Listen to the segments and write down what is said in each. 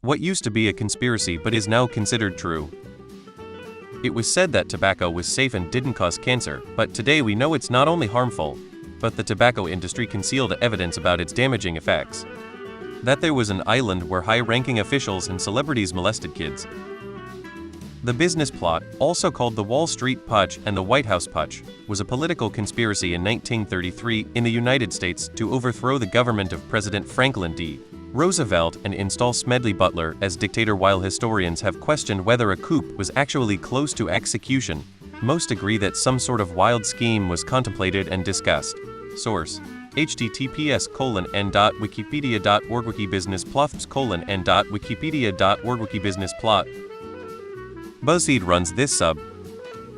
What used to be a conspiracy but is now considered true. It was said that tobacco was safe and didn't cause cancer, but today we know it's not only harmful, but the tobacco industry concealed evidence about its damaging effects. That there was an island where high-ranking officials and celebrities molested kids. The business plot, also called the Wall Street Putsch and the White House Putsch, was a political conspiracy in 1933 in the United States to overthrow the government of President Franklin D. Roosevelt and install Smedley Butler as dictator. While historians have questioned whether a coup was actually close to execution, most agree that some sort of wild scheme was contemplated and discussed. Source: https://n.wikipedia.org wikibusinessplot:/n.wikipedia.org wikibusinessplot. BuzzFeed runs this sub.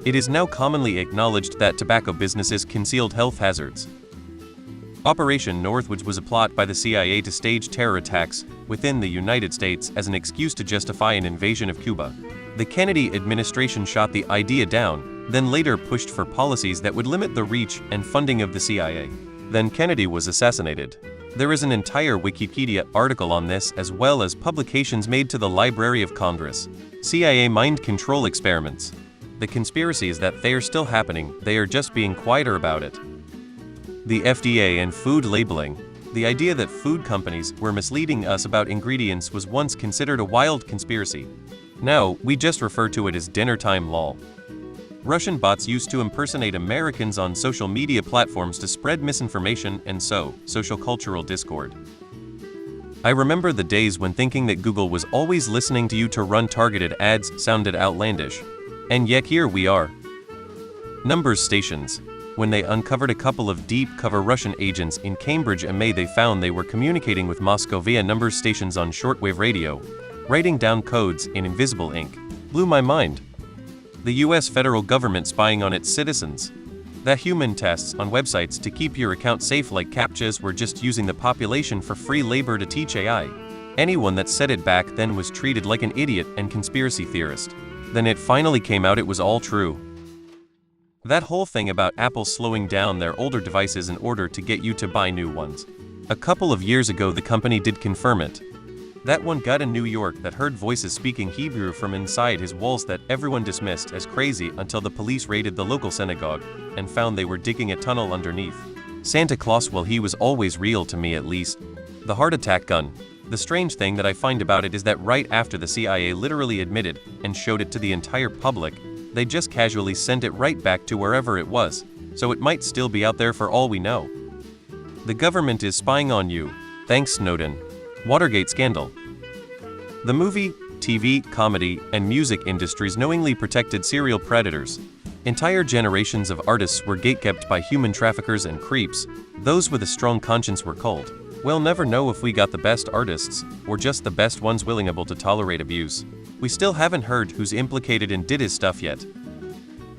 It is now commonly acknowledged that tobacco businesses concealed health hazards. Operation Northwoods was a plot by the CIA to stage terror attacks within the United States as an excuse to justify an invasion of Cuba. The Kennedy administration shot the idea down, then later pushed for policies that would limit the reach and funding of the CIA. Then Kennedy was assassinated. There is an entire Wikipedia article on this, as well as publications made to the Library of Congress. CIA mind control experiments. The conspiracy is that they are still happening, they are just being quieter about it. The FDA and food labeling. The idea that food companies were misleading us about ingredients was once considered a wild conspiracy. Now, we just refer to it as dinner time lol. Russian bots used to impersonate Americans on social media platforms to spread misinformation and sow social cultural discord. I remember the days when thinking that Google was always listening to you to run targeted ads sounded outlandish. And yet here we are. Numbers stations. When they uncovered a couple of deep-cover Russian agents in Cambridge in May, they found they were communicating with Moscow via numbers stations on shortwave radio, writing down codes in invisible ink. Blew my mind. The US federal government spying on its citizens. The human tests on websites to keep your account safe like CAPTCHAs were just using the population for free labor to teach AI. Anyone that said it back then was treated like an idiot and conspiracy theorist. Then it finally came out, it was all true. That whole thing about Apple slowing down their older devices in order to get you to buy new ones. A couple of years ago the company did confirm it. That one guy in New York that heard voices speaking Hebrew from inside his walls that everyone dismissed as crazy until the police raided the local synagogue and found they were digging a tunnel underneath. Santa Claus, well, he was always real to me, at least. The heart attack gun. The strange thing that I find about it is that right after the CIA literally admitted and showed it to the entire public, they just casually sent it right back to wherever it was, so it might still be out there for all we know. The government is spying on you. Thanks, Snowden. Watergate scandal. The movie, TV, comedy, and music industries knowingly protected serial predators. Entire generations of artists were gatekept by human traffickers and creeps. Those with a strong conscience were culled. We'll never know if we got the best artists, or just the best ones willing able to tolerate abuse. We still haven't heard who's implicated and did his stuff yet.